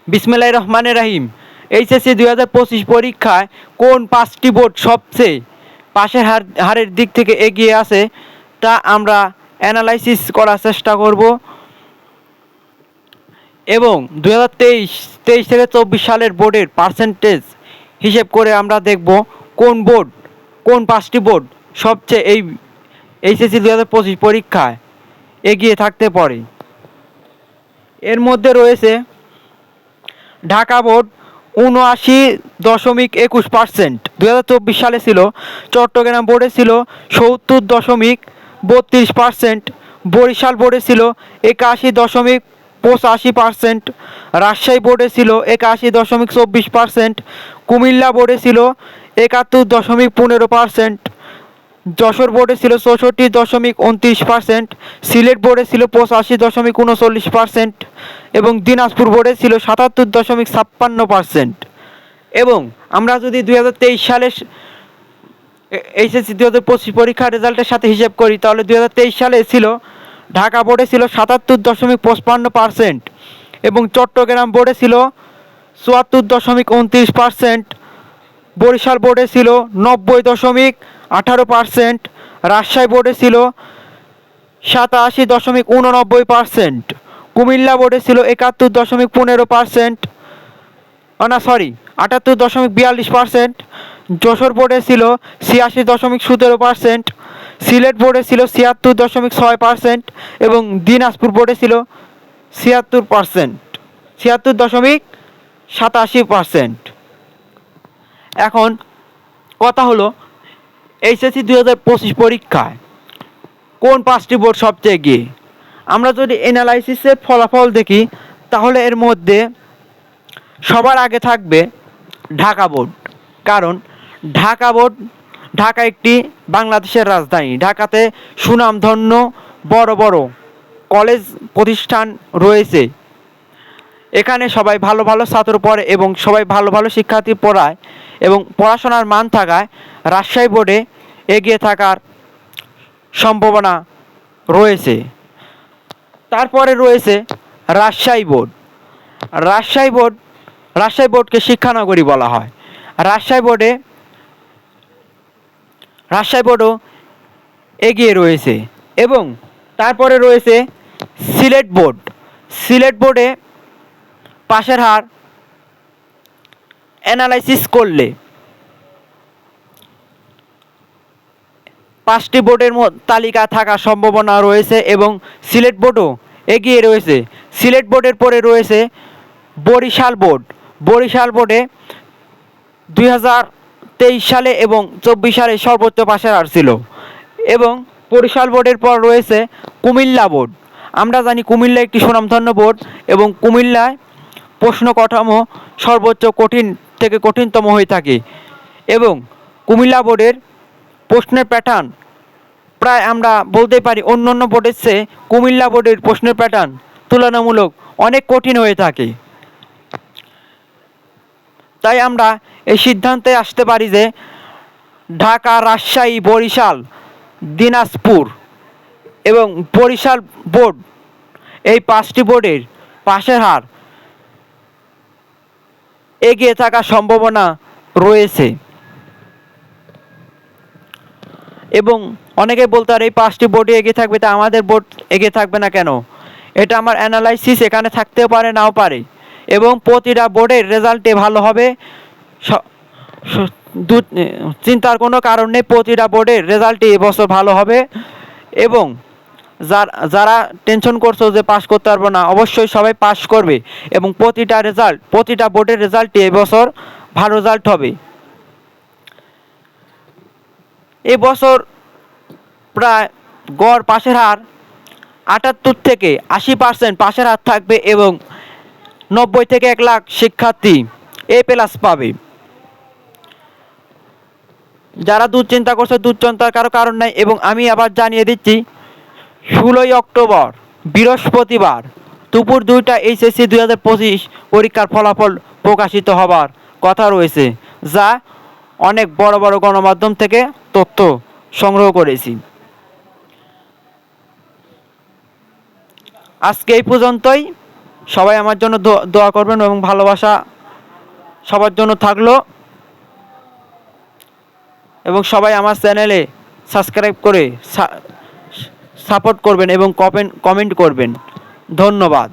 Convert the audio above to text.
বিসমিল্লাহির রহমানির রহিম। এইচএসসি 2025 পরীক্ষায় কোন 5টি বোর্ড সবচেয়ে পাশের হারের দিক থেকে এগিয়ে আছে তা আমরা অ্যানালাইসিস করার চেষ্টা করব এবং 2023 থেকে 24 সালের বোর্ডের পার্সেন্টেজ হিসেব করে আমরা দেখব কোন 5টি বোর্ড সবচেয়ে এই এইচএসসি 2025 পরীক্ষায় এগিয়ে থাকতে পারে। এর মধ্যে রয়েছে ঢাকা বোর্ড ৭৯.২১%, 2024 সালে ছিল। চট্টগ্রাম বোর্ডে ছিল ৭০.৩২%, বরিশাল বোর্ডে ছিল ৮১.৮৫%, রাজশাহী বোর্ডে ছিল ৮১.২৪%, কুমিল্লা বোর্ডে ছিল ৭১.১৫%, যশোর বোর্ডে ছিল ৬৪.২৯%, সিলেট বোর্ডে ছিল ৮৫.৩৯% এবং দিনাজপুর বোর্ডে ছিল ৭৭.৫৬%। এবং আমরা যদি 2023 সালের এইচএসসি 2025 পরীক্ষার রেজাল্টের সাথে হিসেব করি তাহলে 2023 সালে ছিল ঢাকা বোর্ডে ছিল ৭৭.৫৫% এবং চট্টগ্রাম বোর্ডে ছিল ৭৪.২৯%, বরিশাল বোর্ডে ছিল ৯০.১৮%, রাজশাহী বোর্ডে ছিল ৮৭.৮৯%, কুমিল্লা বোর্ডে ছিল ৭১.১৫%, ৭৮.৪২%, যশোর বোর্ডে ছিল ৮৬.১৭%, সিলেট বোর্ডে ছিল ৭৬.৬% এবং দিনাজপুর বোর্ডে ছিল ৭৬.৮৭%। এখন কথা হলো এইচএসসি 2025 পরীক্ষায় কোন 5টি বোর্ড সবচেয়ে এগিয়ে। আমরা যদি অ্যানালাইসিসের ফলাফল দেখি তাহলে এর মধ্যে সবার আগে থাকবে ঢাকা বোর্ড। কারণ ঢাকা একটি বাংলাদেশের রাজধানী। ঢাকাতে সুনামধন্য বড় বড় কলেজ প্রতিষ্ঠান রয়েছে। এখানে সবাই ভালো ভালো ছাত্র পড়ে এবং সবাই ভালো ভালো শিক্ষার্থী পড়ায় এবং পড়াশোনার মান থাকায় রাজশাহী বোর্ডে এগিয়ে থাকার সম্ভাবনা রয়েছে। তারপরে রয়েছে রাজশাহী বোর্ডকে শিক্ষানগরী বলা হয়। রাজশাহী বোর্ডও এগিয়ে রয়েছে। এবং তারপরে রয়েছে সিলেট বোর্ডে পাশের হার অ্যানালাইসিস করলে 5টি বোর্ডের তালিকা থাকার সম্ভাবনা রয়েছে এবং সিলেট বোর্ডও এগিয়ে রয়েছে। সিলেট বোর্ডের পরে রয়েছে বরিশাল বোর্ডে 2023 সালে এবং 24 সালে সর্বোচ্চ পাশের হার ছিল। এবং বরিশাল বোর্ডের পর রয়েছে কুমিল্লা বোর্ড। আমরা জানি কুমিল্লা একটি সুনামধন্য বোর্ড এবং কুমিল্লায় প্রশ্ন কাঠামো সর্বোচ্চ কঠিন থেকে কঠিনতম হয়ে থাকে এবং কুমিল্লা বোর্ডের প্রশ্নের প্যাটার্ন প্রায় আমরা বলতে পারি অন্য বোর্ডের চেয়ে কুমিল্লা বোর্ডের প্রশ্নের প্যাটার্ন তুলনামূলক অনেক কঠিন হয়ে থাকে। তাই আমরা এই সিদ্ধান্তে আসতে পারি যে ঢাকা, রাজশাহী, বরিশাল, দিনাজপুর এবং বরিশাল বোর্ড এই 5টি বোর্ডের পাশের হার এগিয়ে থাকার সম্ভাবনা রয়েছে। এবং অনেকে বলতে পারে এই 5টি বোর্ডে এগিয়ে থাকবে তা আমাদের বোর্ড এগিয়ে থাকবে না কেন। এটা আমার অ্যানালাইসিস, এখানে থাকতেও পারে নাও পারে এবং প্রতিটা বোর্ডের রেজাল্টে ভালো হবে, চিন্তার কোনো কারণ নেই। প্রতিটা বোর্ডের রেজাল্টে এবছর ভালো হবে এবং যারা টেনশন করছো যে পাস করতে পারবো না, অবশ্যই সবাই পাস করবে এবং প্রতিটা বোর্ডের রেজাল্টে এবছর ভালো রেজাল্ট হবে। এবছর প্রায় গড় পাশের হার ৭৮ থেকে ৮০% পাশের হার থাকবে এবং ৯০ থেকে ১ লাখ শিক্ষার্থী A+ পাবে। যারা দুশ্চিন্তা করছে দুশ্চিন্তার কারণ নাই এবং আমি আবার জানিয়ে দিচ্ছি 16ই অক্টোবর বৃহস্পতিবার দুপুর 2টায় এইচএসসি 2025 পরীক্ষার ফলাফল প্রকাশিত হবার কথা রয়েছে, যা অনেক বড় বড় গণমাধ্যম থেকে তথ্য সংগ্রহ করেছি। আজকে এই পর্যন্তই। সবাই আমার জন্য দোয়া করবেন এবং ভালোবাসা সবার জন্য থাকলো, এবং সবাই আমার চ্যানেলে সাবস্ক্রাইব করে সাপোর্ট করবেন এবং কমেন্ট করবেন। ধন্যবাদ।